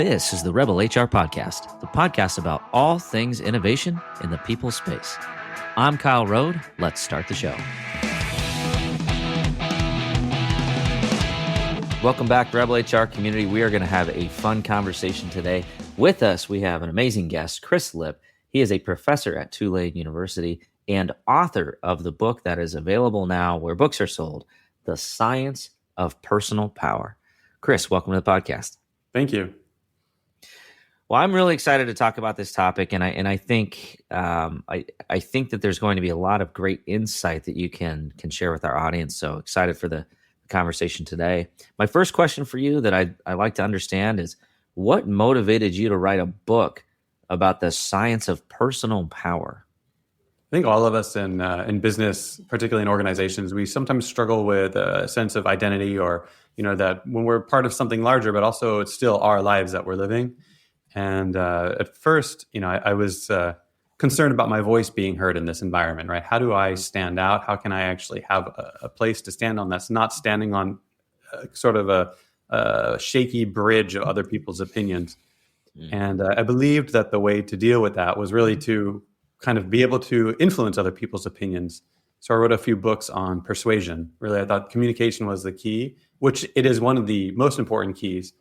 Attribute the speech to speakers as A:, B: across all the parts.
A: This is the Rebel HR Podcast, the podcast about all things innovation in the people space. I'm Kyle Rode. Let's start the show. Welcome back, Rebel HR community. We are going to have a fun conversation today. With us, we have an amazing guest, Chris Lipp. He is a professor at Tulane University and author of the book that is available now where books are sold, The Science of Personal Power. Chris, welcome to the podcast.
B: Thank you.
A: Well, I'm really excited to talk about this topic, and I think I think that there's going to be a lot of great insight that you can share with our audience. So excited for the conversation today. My first question for you that I like to understand is, what motivated you to write a book about the science of personal power?
B: I think all of us in business, particularly in organizations, we sometimes struggle with a sense of identity, or that when we're part of something larger, but also it's still our lives that we're living. And at first, I was concerned about my voice being heard in this environment, right? How do I stand out? How can I actually have a place to stand on that's not standing on sort of a shaky bridge of other people's opinions? And I believed that the way to deal with that was really to kind of be able to influence other people's opinions. So I wrote a few books on persuasion. Really, I thought communication was the key, which it is one of the most important keys.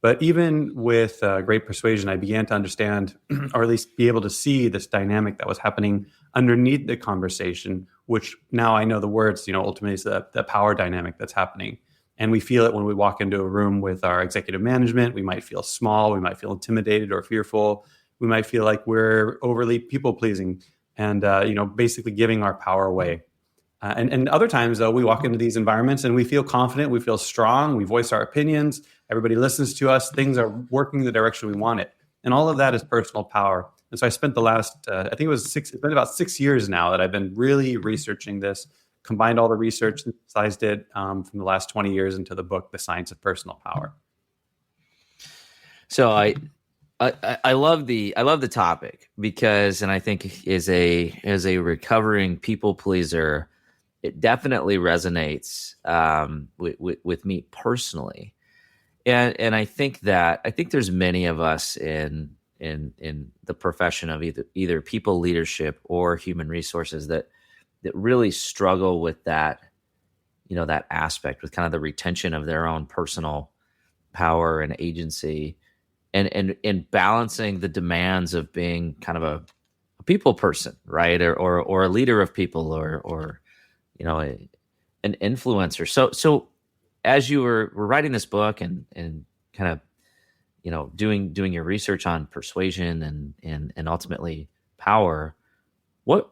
B: But even with great persuasion, I began to understand, or at least be able to see this dynamic that was happening underneath the conversation, which now I know the words, ultimately is the power dynamic that's happening. And we feel it when we walk into a room with our executive management. We might feel small, we might feel intimidated or fearful. We might feel like we're overly people-pleasing and, basically giving our power away. And other times, though, we walk into these environments and we feel confident, we feel strong, we voice our opinions, everybody listens to us, things are working the direction we want it. And all of that is personal power. And so I spent the last, it's been about 6 years now that I've been really researching this, combined all the research, synthesized it from the last 20 years into the book, The Science of Personal Power.
A: So I love the topic because, and I think as a recovering people pleaser, it definitely resonates with me personally, and I think there's many of us in the profession of either people leadership or human resources that really struggle with that that aspect, with kind of the retention of their own personal power and agency, and balancing the demands of being kind of a people person, right, or a leader of people, or an influencer. So as you were writing this book and kind of doing your research on persuasion and ultimately power, what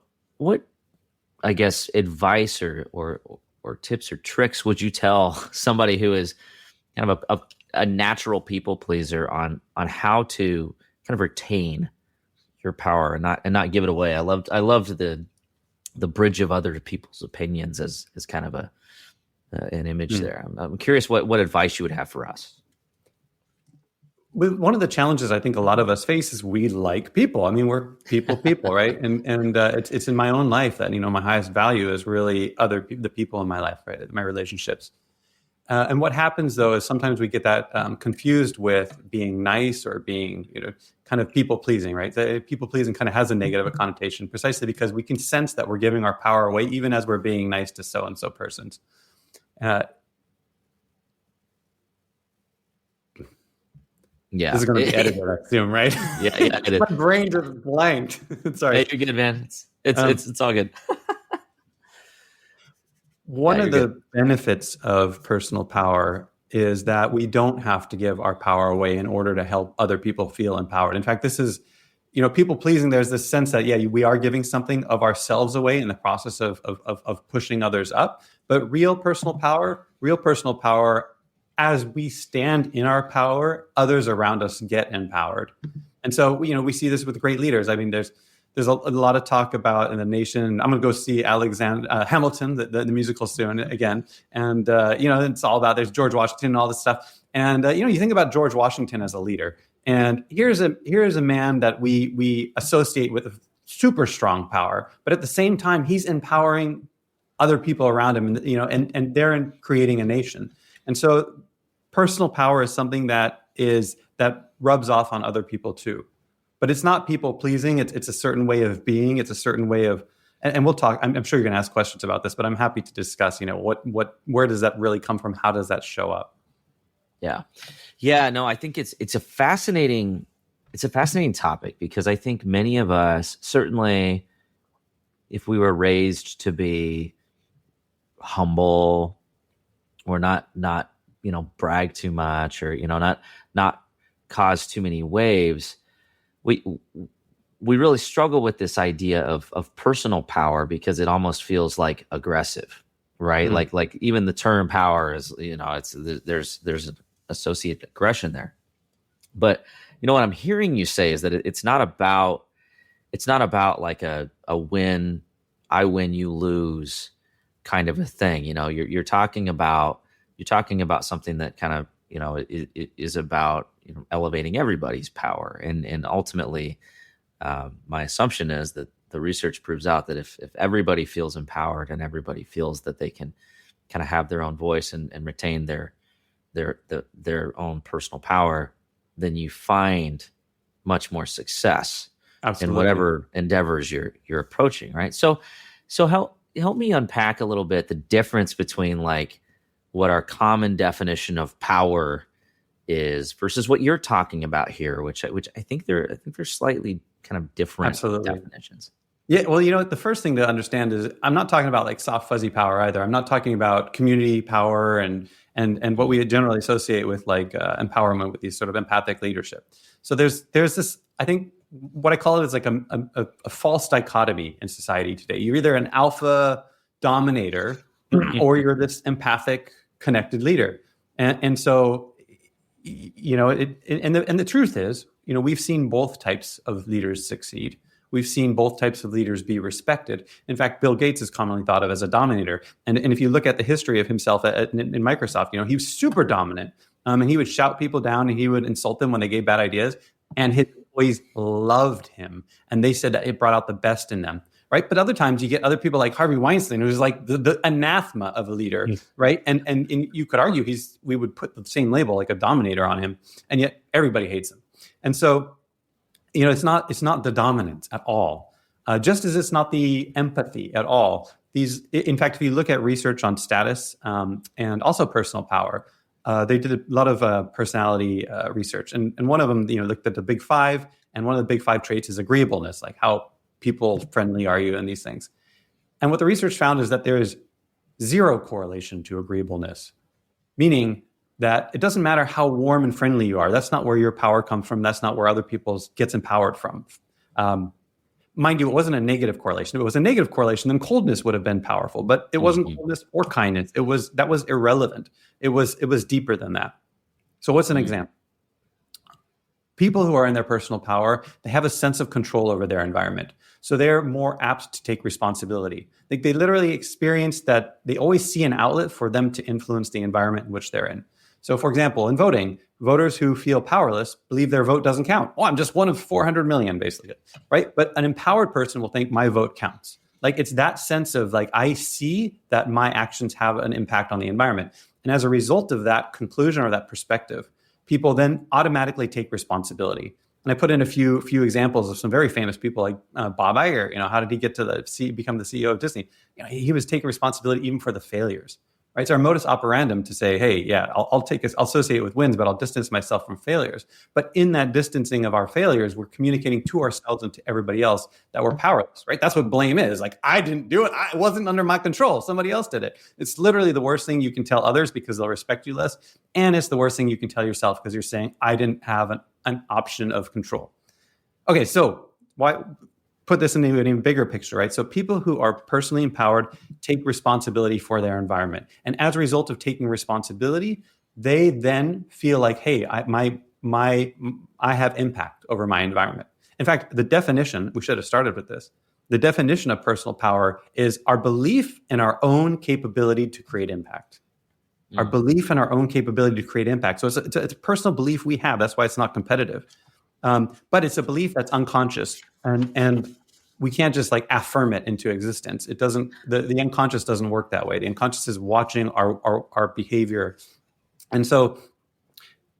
A: I guess advice or tips or tricks would you tell somebody who is kind of a natural people pleaser on how to kind of retain your power and not give it away? I loved the bridge of other people's opinions as kind of an image there. I'm curious what advice you would have for us.
B: One of the challenges I think a lot of us face is we like people. I mean, we're people, right? And it's in my own life that, my highest value is really the people in my life, right? My relationships. And what happens, though, is sometimes we get that confused with being nice or being, kind of people-pleasing, right? People-pleasing kind of has a negative connotation precisely because we can sense that we're giving our power away even as we're being nice to so-and-so persons.
A: Yeah.
B: This is going to be edited, I assume, right?
A: Yeah.
B: My brain just blanked. Sorry.
A: Hey, you're good, man. It's all good.
B: One of the benefits of personal power is that we don't have to give our power away in order to help other people feel empowered. In fact, this is, people pleasing. There's this sense that, we are giving something of ourselves away in the process of pushing others up. But real personal power, as we stand in our power, others around us get empowered. And so, we see this with great leaders. I mean, there's a lot of talk about in the nation. I'm going to go see Hamilton, the musical soon again. And, it's all about, there's George Washington and all this stuff. And, you think about George Washington as a leader. And here's a man that we associate with a super strong power. But at the same time, he's empowering other people around him, and they're creating a nation. And so personal power is something that rubs off on other people too. But it's not people pleasing. It's a certain way of being. It's a certain way of, and we'll talk. I'm sure you're going to ask questions about this, but I'm happy to discuss. Where does that really come from? How does that show up?
A: Yeah. No, I think it's a fascinating topic, because I think many of us, certainly, if we were raised to be humble, or not brag too much, or not cause too many waves, we really struggle with this idea of personal power, because it almost feels like aggressive, right? Mm-hmm. Like even the term power is, there's an associated aggression there. But what I'm hearing you say is that it's not about like a win, I win, you lose kind of a thing. You're talking about something that kind of is about elevating everybody's power, and ultimately, my assumption is that the research proves out that if everybody feels empowered, and everybody feels that they can kind of have their own voice and retain their own personal power, then you find much more success. Absolutely. In whatever endeavors you're approaching, right? So help me unpack a little bit the difference between like what our common definition of power is versus what you're talking about here, which I think they're slightly kind of different. Absolutely. Definitions.
B: Yeah, well, the first thing to understand is I'm not talking about like soft fuzzy power either. I'm not talking about community power and what we generally associate with like empowerment, with these sort of empathic leadership. So there's this, I think what I call it is like a false dichotomy in society today. You're either an alpha dominator or you're this empathic connected leader. And so, the truth is, we've seen both types of leaders succeed. We've seen both types of leaders be respected. In fact, Bill Gates is commonly thought of as a dominator. And if you look at the history of himself in Microsoft, he was super dominant. And he would shout people down, and he would insult them when they gave bad ideas. And his employees loved him. And they said that it brought out the best in them. Right. But other times you get other people like Harvey Weinstein, who's like the anathema of a leader. Right. And you could argue we would put the same label, like a dominator, on him. And yet everybody hates him. And so, it's not the dominance at all, just as it's not the empathy at all. In fact, if you look at research on status and also personal power, they did a lot of personality research. And one of them, looked at the big five. And one of the big five traits is agreeableness, like how people friendly are you and these things. And what the research found is that there is zero correlation to agreeableness, meaning that it doesn't matter how warm and friendly you are. That's not where your power comes from. That's not where other people's gets empowered from. Mind you, it wasn't a negative correlation. If it was a negative correlation, then coldness would have been powerful, but it wasn't coldness or kindness. That was irrelevant. It was deeper than that. So what's an example? People who are in their personal power, they have a sense of control over their environment. So they're more apt to take responsibility. Like they literally experience that they always see an outlet for them to influence the environment in which they're in. So for example, in voting, voters who feel powerless believe their vote doesn't count. Oh, I'm just one of 400 million, basically, right? But an empowered person will think my vote counts. Like it's that sense of like, I see that my actions have an impact on the environment. And as a result of that conclusion or that perspective, people then automatically take responsibility. And I put in a few examples of some very famous people like Bob Iger. How did he get to become the CEO of Disney? He was taking responsibility even for the failures. Right? It's our modus operandum to say, hey, yeah, I'll associate with wins, but I'll distance myself from failures. But in that distancing of our failures, we're communicating to ourselves and to everybody else that we're powerless, right? That's what blame is. Like, I didn't do it. It wasn't under my control. Somebody else did it. It's literally the worst thing you can tell others because they'll respect you less. And it's the worst thing you can tell yourself because you're saying, I didn't have an option of control. Okay, so why put this in an even bigger picture, right? So people who are personally empowered take responsibility for their environment. And as a result of taking responsibility, they then feel like, hey, I have impact over my environment. In fact, the definition, we should have started with this, the definition of personal power is our belief in our own capability to create impact. Our belief in our own capability to create impact. So it's a personal belief we have. That's why it's not competitive. But it's a belief that's unconscious, and we can't just like affirm it into existence. It doesn't. The unconscious doesn't work that way. The unconscious is watching our behavior, and so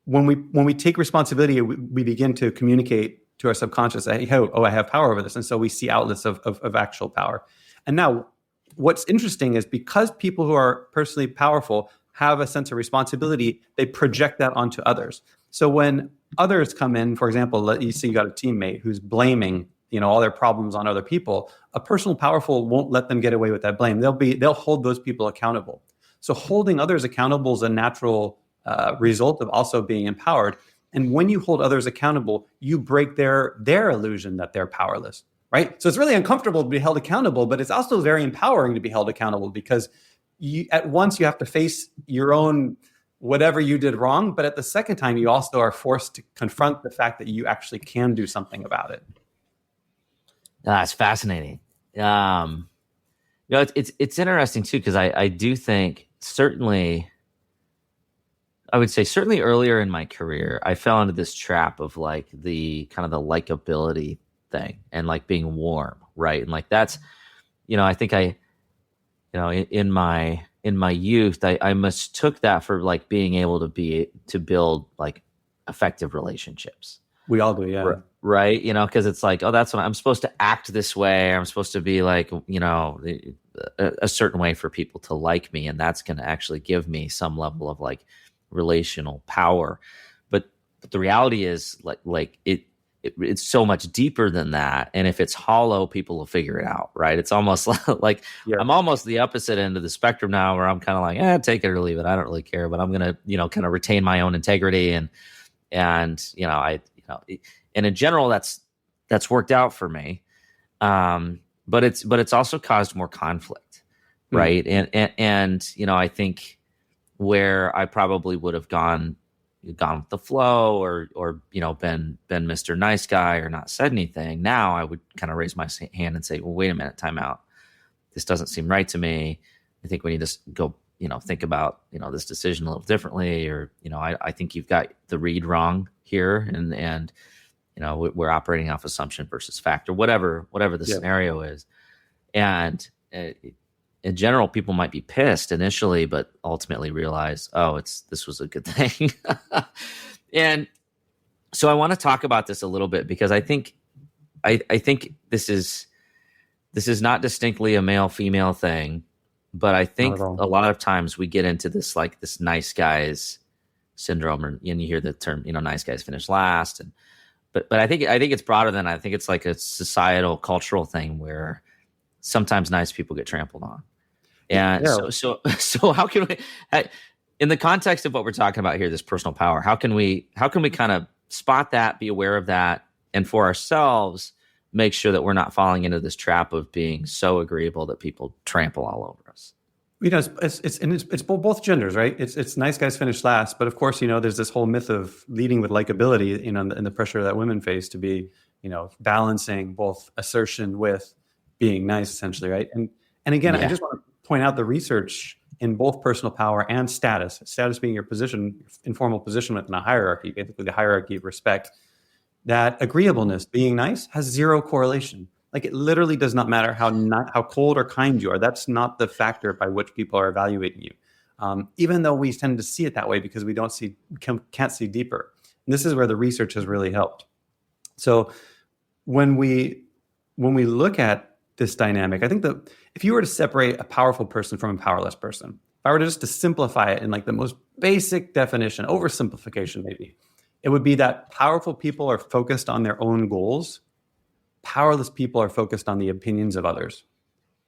B: when we take responsibility, we begin to communicate to our subconscious, oh, I have power over this. And so we see outlets of actual power. And now what's interesting is because people who are personally powerful have a sense of responsibility, they project that onto others. So when others come in, for example, you see you got a teammate who's blaming, all their problems on other people, a personal powerful won't let them get away with that blame. They'll hold those people accountable. So holding others accountable is a natural result of also being empowered. And when you hold others accountable, you break their illusion that they're powerless, right? So it's really uncomfortable to be held accountable, but it's also very empowering to be held accountable because at once you have to face your own whatever you did wrong, but at the second time, you also are forced to confront the fact that you actually can do something about it.
A: That's fascinating. It's interesting too, because I do think certainly earlier in my career, I fell into this trap of like the kind of the likability thing and like being warm, right? And like that's, I think in my youth, I mistook that for like being able to build like effective relationships.
B: We all do, yeah.
A: Right. Because it's like, oh, that's what I'm supposed to act this way. I'm supposed to be like, a certain way for people to like me. And that's going to actually give me some level of like relational power. But the reality is like it's so much deeper than that. And if it's hollow, people will figure it out. Right. It's almost like I'm almost the opposite end of the spectrum now where I'm kind of like, take it or leave it. I don't really care, but I'm going to, kind of retain my own integrity. And in general, that's worked out for me. But it's also caused more conflict. Right. And I think where I probably would have gone with the flow or been Mr. Nice Guy or not said anything, now I would kind of raise my hand and say, well, wait a minute, time out. This doesn't seem right to me. I think we need to go, think about, this decision a little differently, or, I think you've got the read wrong here. And we're operating off assumption versus fact or whatever the scenario is. And in general, people might be pissed initially, but ultimately realize, this was a good thing. And so I want to talk about this a little bit because I think this is not distinctly a male female thing, but I think a lot of times we get into this like this nice guys syndrome, and you hear the term, nice guys finish last, but I think it's broader than that. I think it's like a societal cultural thing where sometimes nice people get trampled on. And so how can we, in the context of what we're talking about here, this personal power, how can we kind of spot that, be aware of that, and for ourselves, make sure that we're not falling into this trap of being so agreeable that people trample all over us?
B: It's both genders, right? It's nice guys finish last, but of course, there's this whole myth of leading with likability, and the pressure that women face to be, balancing both assertion with being nice, essentially, right? And again, I just want to point out the research in both personal power and status being your position, informal position within a hierarchy, basically the hierarchy of respect, that agreeableness, being nice, has zero correlation. Like it literally does not matter how cold or kind you are. That's not the factor by which people are evaluating you. Even though we tend to see it that way because we can't see deeper. And this is where the research has really helped. So when we look at this dynamic, I think that if you were to separate a powerful person from a powerless person, if I were to simplify it in like the most basic definition, oversimplification maybe, it would be that powerful people are focused on their own goals. Powerless people are focused on the opinions of others.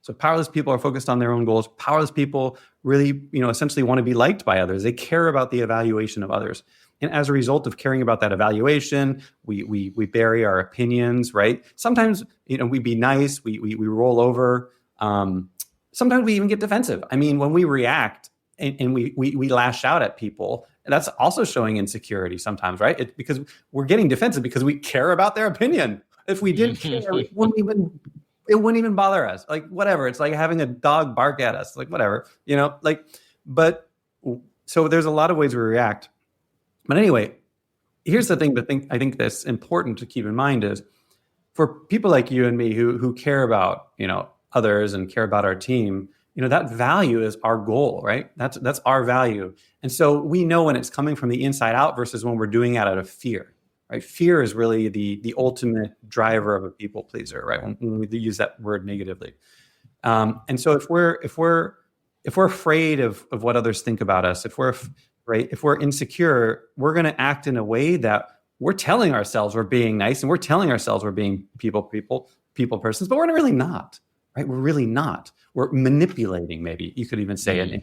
B: So powerless people are focused on their own goals. Powerless people really, essentially want to be liked by others. They care about the evaluation of others. And as a result of caring about that evaluation, we bury our opinions, right? Sometimes, we be nice, we roll over. Sometimes we even get defensive. I mean, when we react and we lash out at people, that's also showing insecurity sometimes, right? Because we're getting defensive because we care about their opinion. If we didn't care, it wouldn't even bother us. Like, whatever. It's like having a dog bark at us, like, whatever, but so there's a lot of ways we react. But anyway, here's the thing I think that's important to keep in mind is for people like you and me who care about, others and care about our team, that value is our goal, right? That's our value. And so we know when it's coming from the inside out versus when we're doing it out of fear, right? Fear is really the ultimate driver of a people pleaser, right? When we use that word negatively. And so if we're afraid of what others think about us, if we're insecure, we're going to act in a way that we're telling ourselves we're being nice and we're telling ourselves we're being people persons, but we're really not, right? We're really not. We're manipulating, maybe you could even say in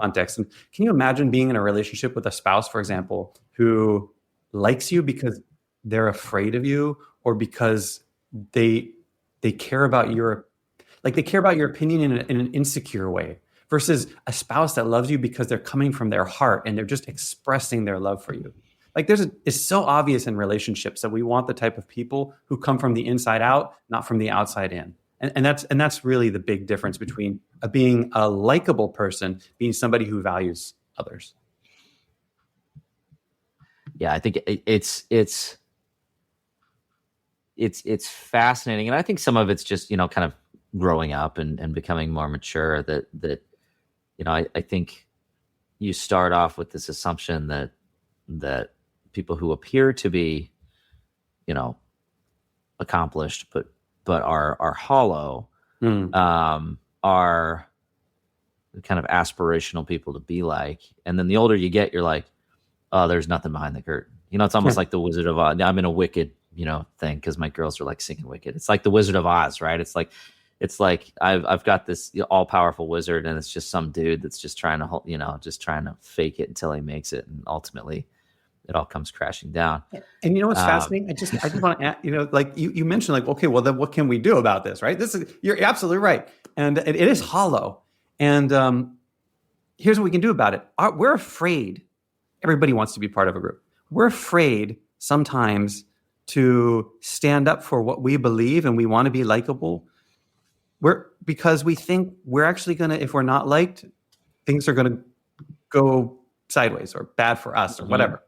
B: context. And can you imagine being in a relationship with a spouse, for example, who likes you because they're afraid of you, or because they care about your opinion in an insecure way, versus a spouse that loves you because they're coming from their heart and they're just expressing their love for you? Like it's so obvious in relationships that we want the type of people who come from the inside out, not from the outside in. And that's really the big difference between being a likable person, being somebody who values others.
A: Yeah, I think it's fascinating, and I think some of it's just kind of growing up and becoming more mature. That I think you start off with this assumption that people who appear to be accomplished but are hollow are kind of aspirational people to be like. And then the older you get, you're like, oh, there's nothing behind the curtain. It's almost like the Wizard of Oz. I'm in a Wicked thing because my girls are like singing Wicked. It's like the Wizard of Oz, right? It's like I've got this all powerful wizard, and it's just some dude that's just trying to fake it until he makes it, and ultimately it all comes crashing down.
B: And what's fascinating? I just want to add, like you mentioned, like, okay, well then what can we do about this, right? You're absolutely right, and it is hollow. And here's what we can do about it. We're afraid. Everybody wants to be part of a group. We're afraid sometimes to stand up for what we believe, and we want to be likable. Because we think we're actually going to, if we're not liked, things are going to go sideways or bad for us or whatever.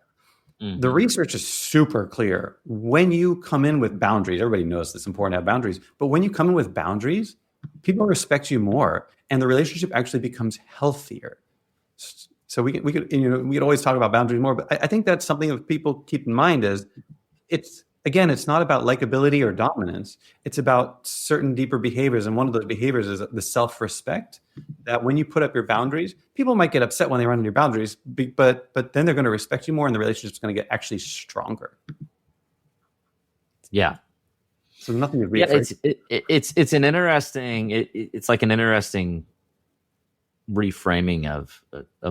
B: Mm-hmm. The research is super clear. When you come in with boundaries, everybody knows it's important to have boundaries, but when you come in with boundaries, people respect you more, and the relationship actually becomes healthier. So we could always talk about boundaries more, but I think that's something that people keep in mind is it's not about likability or dominance. It's about certain deeper behaviors. And one of those behaviors is the self-respect, that when you put up your boundaries, people might get upset when they run into your boundaries, but then they're going to respect you more, and the relationship's going to get actually stronger.
A: Yeah.
B: So nothing to be afraid.
A: It's an interesting, it's like an interesting reframing of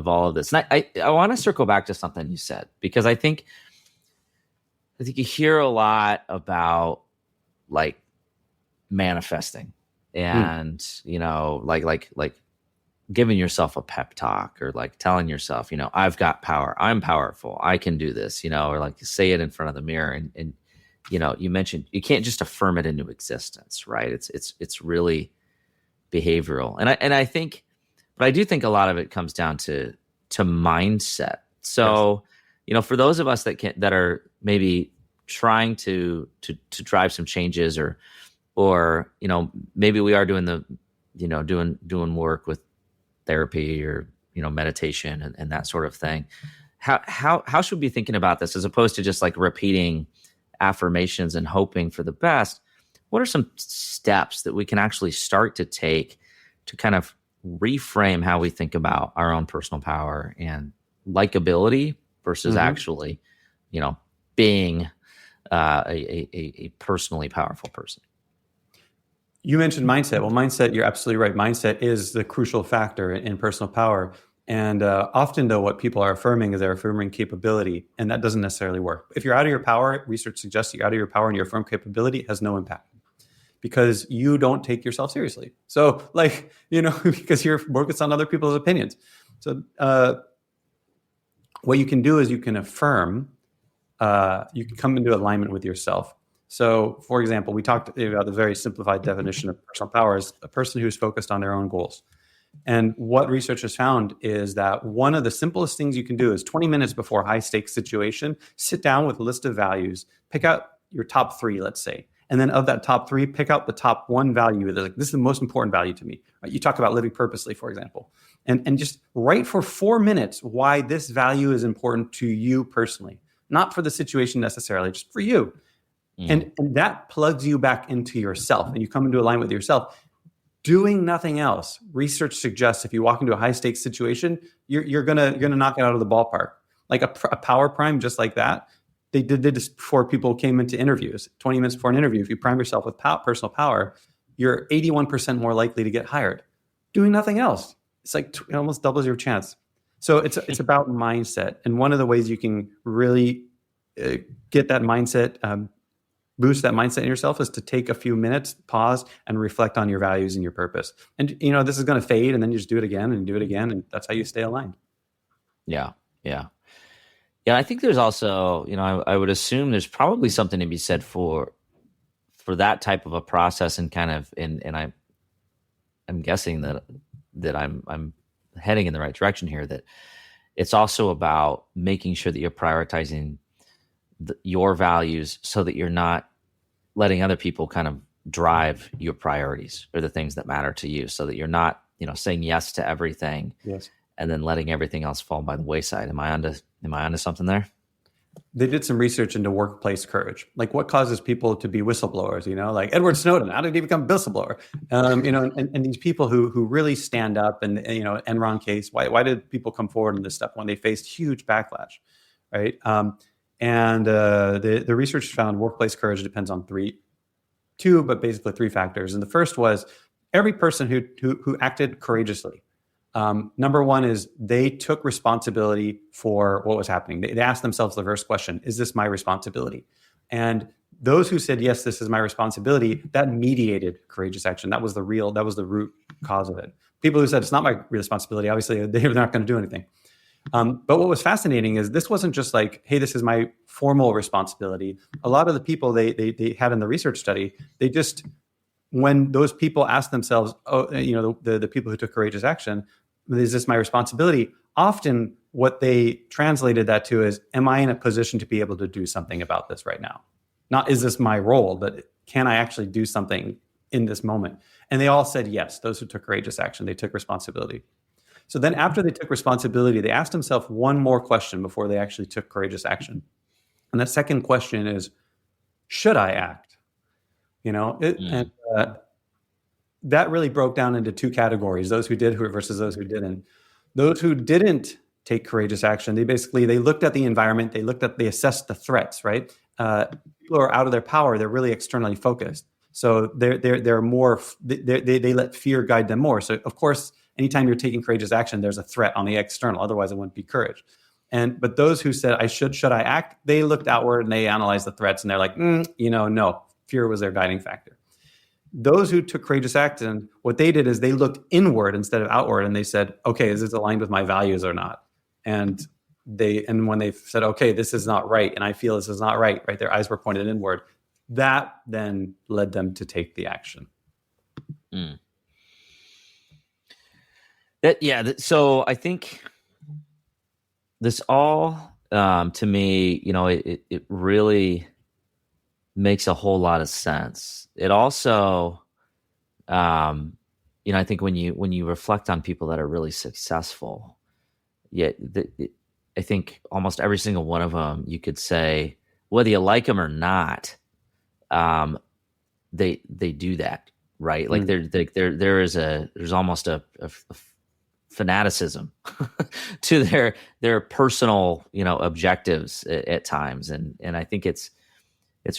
A: all of this. And I want to circle back to something you said, because I think you hear a lot about like manifesting and, like giving yourself a pep talk, or like telling yourself, I've got power, I'm powerful, I can do this, or like say it in front of the mirror. And you mentioned you can't just affirm it into existence, right? It's really behavioral. And I think, but I do think a lot of it comes down to mindset. So, yes. For those of us that are maybe trying to drive some changes, or maybe we are doing doing work with therapy or meditation and that sort of thing. How should we be thinking about this, as opposed to just like repeating affirmations and hoping for the best? What are some steps that we can actually start to take to kind of reframe how we think about our own personal power and likability versus actually, being a personally powerful person?
B: You mentioned mindset. Well, mindset, you're absolutely right. Mindset is the crucial factor in personal power. And often, though, what people are affirming is they're affirming capability, and that doesn't necessarily work. If you're out of your power, research suggests you're out of your power, and your affirmed capability has no impact, because you don't take yourself seriously. So, because you're focused on other people's opinions. So, what you can do is you can affirm, you can come into alignment with yourself. So, for example, we talked about the very simplified definition of personal power as a person who's focused on their own goals. And what research has found is that one of the simplest things you can do is 20 minutes before a high-stakes situation, sit down with a list of values, pick out your top 3, let's say, And then of that top 3, pick out the top 1 value. Like, this is the most important value to me. Right? You talk about living purposely, for example, and just write for 4 minutes why this value is important to you personally, not for the situation necessarily, just for you. And that plugs you back into yourself, and you come into alignment with yourself. Doing nothing else. Research suggests if you walk into a high stakes situation, you're gonna knock it out of the ballpark. Like a power prime, just like that. They did this before people came into interviews. 20 minutes before an interview, if you prime yourself with personal power, you're 81% more likely to get hired. Doing nothing else, it's like it almost doubles your chance. So it's about mindset, and one of the ways you can really get that mindset. Boost that mindset in yourself is to take a few minutes, pause, and reflect on your values and your purpose. And this is going to fade, and then you just do it again and do it again, and that's how you stay aligned.
A: Yeah. I think there's also, I would assume there's probably something to be said for that type of a process, and kind of, and I'm guessing that I'm heading in the right direction here. That it's also about making sure that you're prioritizing your values, so that you're not letting other people kind of drive your priorities or the things that matter to you, so that you're not, saying yes to everything,
B: yes,
A: and then letting everything else fall by the wayside. Am I onto something there?
B: They did some research into workplace courage, like what causes people to be whistleblowers. Like Edward Snowden, how did he become a whistleblower? And these people who really stand up, and Enron case, why did people come forward in this stuff when they faced huge backlash, right? And the research found workplace courage depends on basically three factors. And the first was every person who acted courageously. Number one is they took responsibility for what was happening. They asked themselves the first question: is this my responsibility? And those who said, yes, this is my responsibility, that mediated courageous action. That was the root cause of it. People who said it's not my responsibility, obviously they're not going to do anything. But what was fascinating is this wasn't just like, hey, this is my formal responsibility. A lot of the people they had in the research study, they just, when those people asked themselves, the people who took courageous action, is this my responsibility? Often what they translated that to is, am I in a position to be able to do something about this right now? Not is this my role, but can I actually do something in this moment? And they all said yes. Those who took courageous action, they took responsibility. So then after they took responsibility, they asked themselves one more question before they actually took courageous action. And the second question is, should I act? And that really broke down into two categories: those who did versus those who didn't. Those who didn't take courageous action, they looked at the environment, they assessed the threats, right? People are out of their power, they're really externally focused. So they're more, they let fear guide them more. So of course, anytime you're taking courageous action, there's a threat on the external. Otherwise, it wouldn't be courage. But those who said, should I act? They looked outward and they analyzed the threats, and they're like, no, fear was their guiding factor. Those who took courageous action, what they did is they looked inward instead of outward, and they said, okay, is this aligned with my values or not? And when they said, okay, this is not right, and I feel this is not right, their eyes were pointed inward. That then led them to take the action.
A: So I think this all, to me, it really makes a whole lot of sense. It also, I think when you reflect on people that are really successful, I think almost every single one of them, you could say, whether you like them or not, they do that, right? Like there's almost a fanaticism to their personal, objectives at times, and I think it's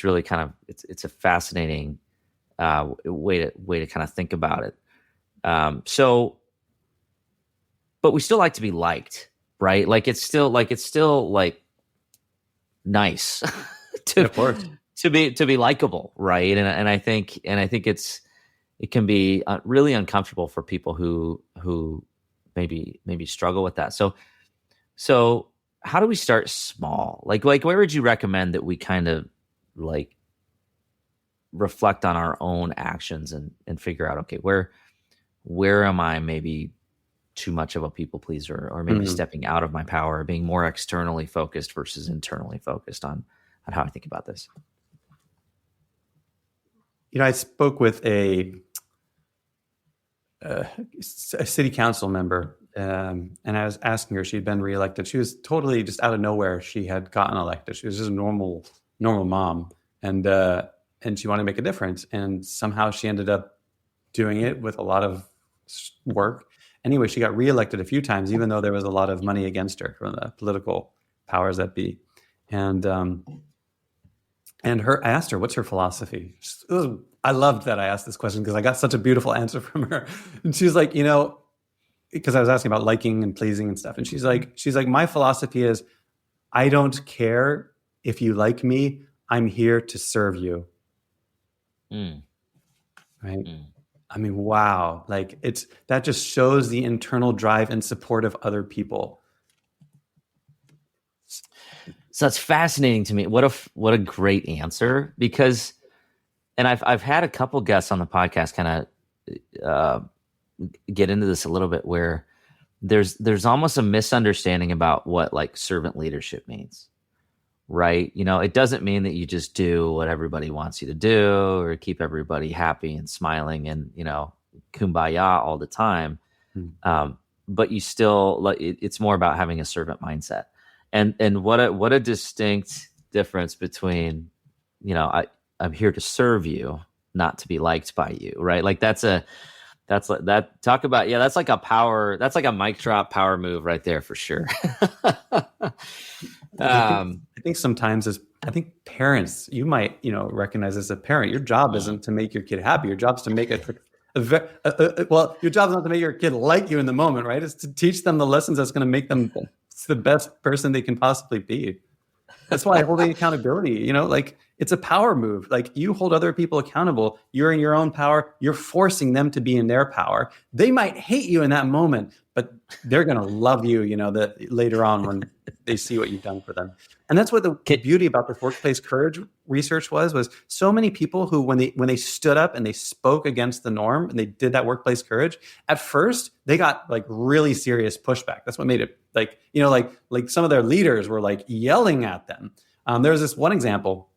A: really kind of it's a fascinating way to kind of think about it. But we still like to be liked, right? Like it's still like nice to be likable, right? And I think it can be really uncomfortable for people who maybe struggle with that. So how do we start small? Like where would you recommend that we kind of like reflect on our own actions and figure out, okay, where am I maybe too much of a people pleaser, or maybe stepping out of my power, being more externally focused versus internally focused on how I think about this?
B: I spoke with a city council member, and I was asking her. She'd been reelected. She was totally just out of nowhere. She had gotten elected. She was just a normal mom, and she wanted to make a difference. And somehow she ended up doing it with a lot of work. Anyway, she got reelected a few times, even though there was a lot of money against her from the political powers that be. And I asked her, what's her philosophy? I loved that I asked this question because I got such a beautiful answer from her. And she's like, because I was asking about liking and pleasing and stuff. And she's like, my philosophy is, I don't care if you like me. I'm here to serve you.
A: Mm.
B: Right. Mm. I mean, wow. Like that just shows the internal drive and support of other people.
A: So that's fascinating to me. What a great answer, because, and I've had a couple guests on the podcast kind of get into this a little bit, where there's almost a misunderstanding about what like servant leadership means, right? It doesn't mean that you just do what everybody wants you to do or keep everybody happy and smiling and kumbaya all the time. But you still, like, it's more about having a servant mindset. And what a distinct difference between, I'm here to serve you, not to be liked by you, right? Like that's like a mic drop power move right there for sure.
B: I think sometimes parents, you might, recognize as a parent, your job isn't to make your kid happy. Your job is to make your job is not to make your kid like you in the moment, right? It's to teach them the lessons that's going to make them the best person they can possibly be. That's why holding accountability, like it's a power move. Like you hold other people accountable. You're in your own power. You're forcing them to be in their power. They might hate you in that moment, but they're going to love you, that later on when they see what you've done for them. And that's what the beauty about this workplace courage research was so many people who, when they stood up and they spoke against the norm and they did that workplace courage, at first they got like really serious pushback. That's what made it like some of their leaders were like yelling at them. There was this one example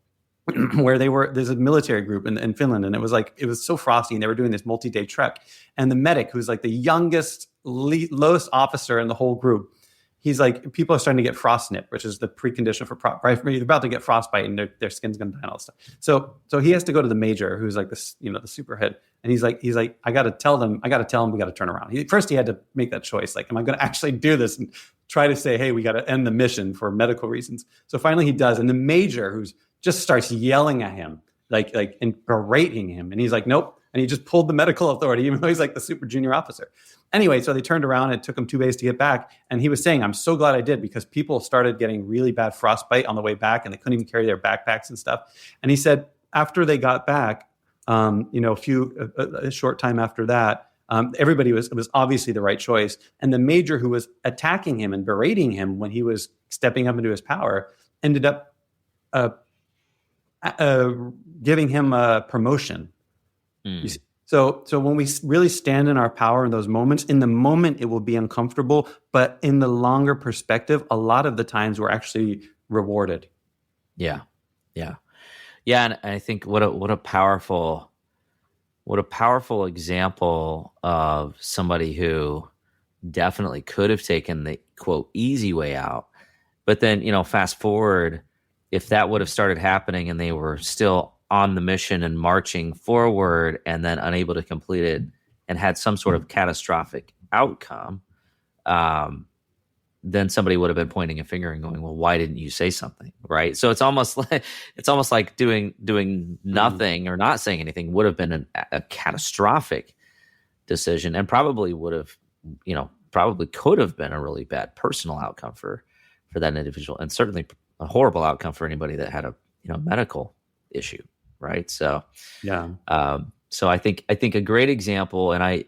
B: where there's a military group in Finland, and it was so frosty, and they were doing this multi-day trek. And the medic, who's like the youngest, lowest officer in the whole group, he's like, people are starting to get frostnip, which is the precondition for they're about to get frostbite and their skin's going to die and all that stuff. So he has to go to the major, who's like this, the super head. And he's like, I got to tell them we got to turn around. First he had to make that choice. Like, am I going to actually do this and try to say, hey, we got to end the mission for medical reasons. So finally he does. And the major, who's just starts yelling at him, like and berating him. And he's like, nope. And he just pulled the medical authority, even though he's like the super junior officer. Anyway, so they turned around. It took him 2 days to get back. And he was saying, I'm so glad I did, because people started getting really bad frostbite on the way back, and they couldn't even carry their backpacks and stuff. And he said, after they got back, a short time after that, everybody it was obviously the right choice. And the major who was attacking him and berating him when he was stepping up into his power ended up giving him a promotion. So when we really stand in our power in those moments, in the moment it will be uncomfortable, but in the longer perspective, a lot of the times we're actually rewarded.
A: Yeah. And I think what a powerful example of somebody who definitely could have taken the quote easy way out, but then fast forward, if that would have started happening and they were still on the mission and marching forward and then unable to complete it and had some sort of catastrophic outcome, then somebody would have been pointing a finger and going, well, why didn't you say something? Right. So it's almost like doing nothing or not saying anything would have been a catastrophic decision, and probably would have, probably could have been a really bad personal outcome for that individual, and certainly a horrible outcome for anybody that had a medical issue. Right. So,
B: yeah.
A: So I think a great example, and I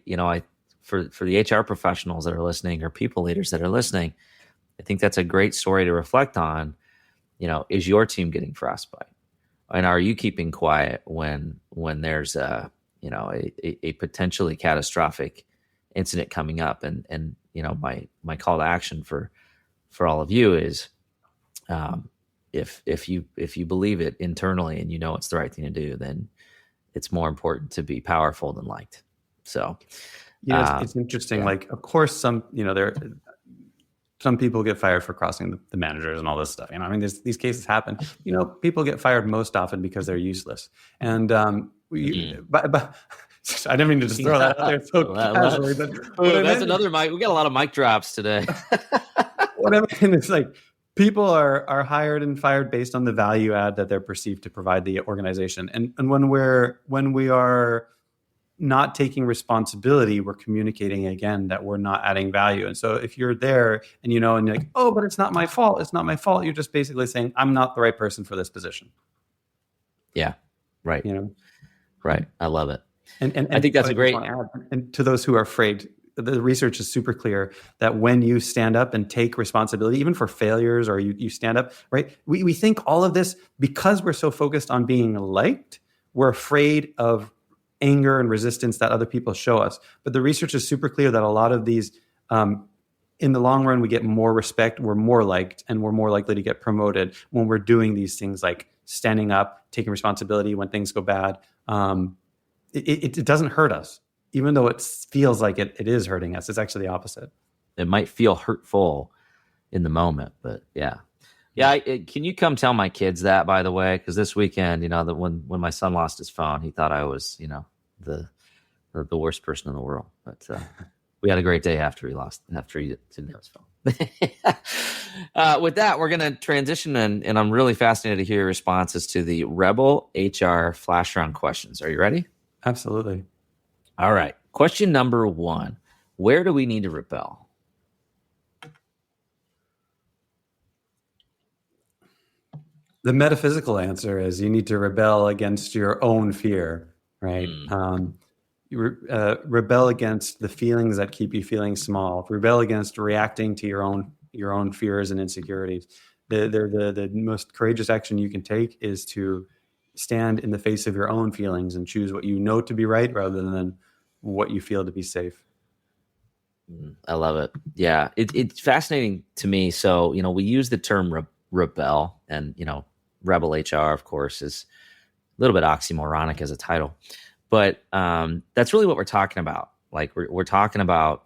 A: for the HR professionals that are listening, or people leaders that are listening, I think that's a great story to reflect on. Is your team getting frostbite, and are you keeping quiet when there's a potentially catastrophic incident coming up? And my call to action for all of you is, if you believe it internally and it's the right thing to do, then it's more important to be powerful than liked. So,
B: It's interesting.
A: yeah.
B: Like, of course, some people get fired for crossing the managers and all this stuff. I mean, these cases happen. People get fired most often because they're useless. And but I didn't mean to just throw that out there so casually. But
A: that's another mic. We got a lot of mic drops today.
B: What I mean is, like, people are hired and fired based on the value add that they're perceived to provide the organization. And when we are not taking responsibility, we're communicating again that we're not adding value. And so if you're there and you're like, oh, but it's not my fault, you're just basically saying, I'm not the right person for this position.
A: Yeah. Right. Right. I love it. And I think that's a great.
B: And to those who are afraid, the research is super clear that when you stand up and take responsibility, even for failures, or you stand up, right? We think all of this because we're so focused on being liked, we're afraid of anger and resistance that other people show us. But the research is super clear that a lot of these, in the long run, we get more respect, we're more liked, and we're more likely to get promoted when we're doing these things like standing up, taking responsibility when things go bad. It doesn't hurt us, even though it feels like it is hurting us. It's actually the opposite.
A: It might feel hurtful in the moment, but yeah. Yeah, can you come tell my kids that, by the way? Because this weekend, that when my son lost his phone, he thought I was, the worst person in the world. But we had a great day after he didn't have his phone. With that, we're going to transition, and I'm really fascinated to hear your responses to the Rebel HR flash round questions. Are you ready?
B: Absolutely.
A: All right. Question number 1: where do we need to rebel?
B: The metaphysical answer is you need to rebel against your own fear, right? Rebel against the feelings that keep you feeling small. Rebel against reacting to your own fears and insecurities. The most courageous action you can take is to stand in the face of your own feelings and choose what you know to be right rather than what you feel to be safe.
A: I love it. Yeah, it's fascinating to me. So, we use the term rebel, and, Rebel HR, of course, is a little bit oxymoronic as a title, but that's really what we're talking about. Like, we're talking about,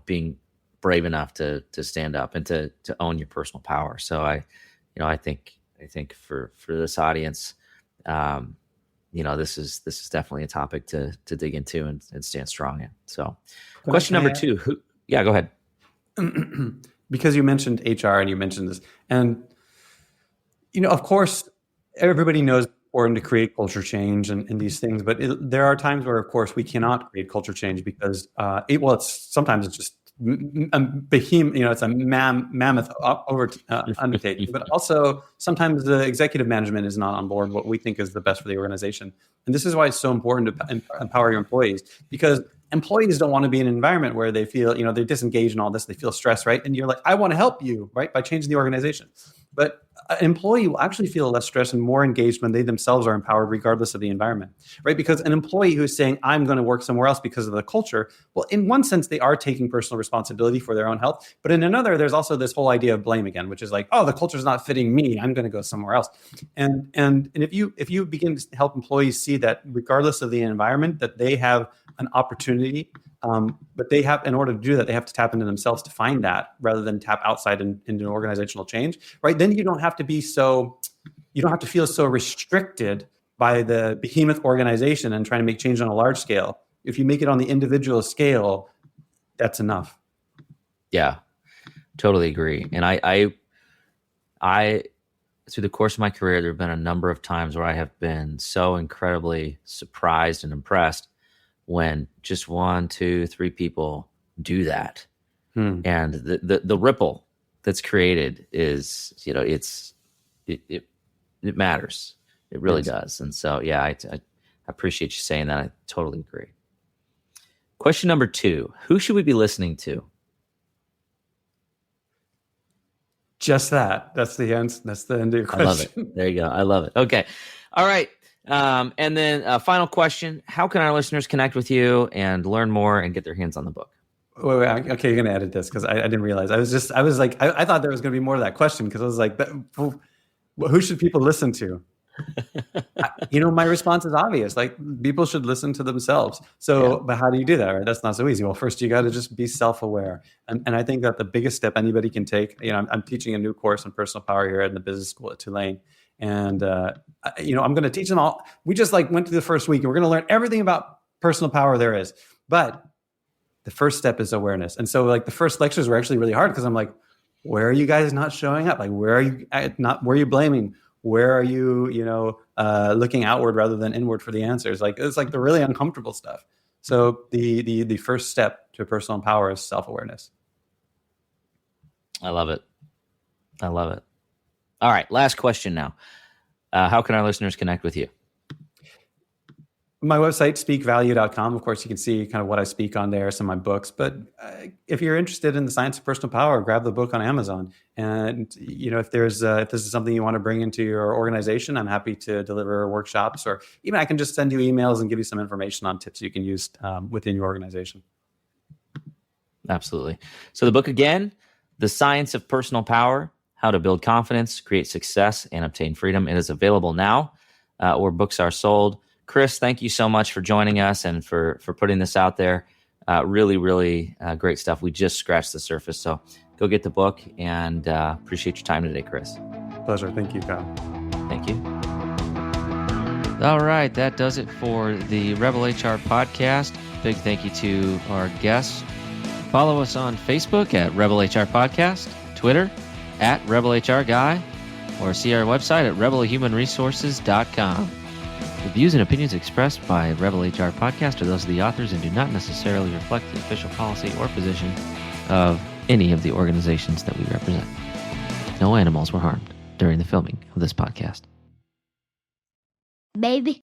A: being brave enough to stand up and to own your personal power. So I think for this audience, this is definitely a topic to dig into and stand strong in. So, question number 2. Yeah, go ahead.
B: Because you mentioned HR and you mentioned this, and of course, everybody knows it's important to create culture change and these things, but there are times where, of course, we cannot create culture change because, sometimes it's just a behemoth, it's a mammoth undertaking. But also, sometimes the executive management is not on board what we think is the best for the organization. And this is why it's so important to empower your employees, because employees don't want to be in an environment where they feel, they're disengaged and all this, they feel stressed, right? And you're like, I want to help you, right? By changing the organization. But an employee will actually feel less stressed and more engaged when they themselves are empowered, regardless of the environment, right? Because an employee who's saying, I'm going to work somewhere else because of the culture, well, in one sense, they are taking personal responsibility for their own health. But in another, there's also this whole idea of blame again, which is like, oh, the culture's not fitting me, I'm going to go somewhere else. And if you begin to help employees see that regardless of the environment, that they have an opportunity, but they have, in order to do that, they have to tap into themselves to find that rather than tap outside into an organizational change, right? Then you don't have to feel so restricted by the behemoth organization and trying to make change on a large scale. If you make it on the individual scale, that's enough.
A: Yeah, totally agree. And I through the course of my career, there have been a number of times where I have been so incredibly surprised and impressed when just 1, 2, 3 people do that. And the ripple that's created is, it matters. It really does. And so, yeah, I appreciate you saying that. I totally agree. Question number 2, who should we be listening to?
B: Just that. That's the answer. That's the end of your question.
A: I love it. There you go. I love it. Okay. All right. And then a final question: how can our listeners connect with you and learn more and get their hands on the book?
B: Wait, okay, you're going to edit this because I didn't realize. I was like, I thought there was going to be more to that question because I was like, who should people listen to? My response is obvious. Like, people should listen to themselves. So, but how do you do that? Right? That's not so easy. Well, first you got to just be self-aware. And I think that the biggest step anybody can take, I'm teaching a new course on personal power here in the business school at Tulane. And, I'm going to teach them all. We just went through the first week and we're going to learn everything about personal power there is. But the first step is awareness. And so the first lectures were actually really hard because I'm like, where are you guys not showing up? Like, where are you blaming? Where are you, looking outward rather than inward for the answers? It's the really uncomfortable stuff. So the first step to personal power is self-awareness.
A: I love it. All right. Last question now. How can our listeners connect with you?
B: My website, speakvalue.com. Of course, you can see kind of what I speak on there, some of my books. But if you're interested in the science of personal power, grab the book on Amazon. And, if this is something you want to bring into your organization, I'm happy to deliver workshops, or even I can just send you emails and give you some information on tips you can use within your organization.
A: Absolutely. So the book again, The Science of Personal Power, How to Build Confidence, Create Success, and Obtain Freedom. It is available now where books are sold. Chris, thank you so much for joining us and for putting this out there. Really, really great stuff. We just scratched the surface. So go get the book, and appreciate your time today, Chris.
B: Pleasure. Thank you, Kyle.
A: Thank you. All right. That does it for the Rebel HR podcast. Big thank you to our guests. Follow us on Facebook at Rebel HR Podcast, Twitter at Rebel HR Guy, or see our website at rebelhumanresources.com. The views and opinions expressed by Rebel HR Podcast are those of the authors and do not necessarily reflect the official policy or position of any of the organizations that we represent. No animals were harmed during the filming of this podcast.
C: Baby.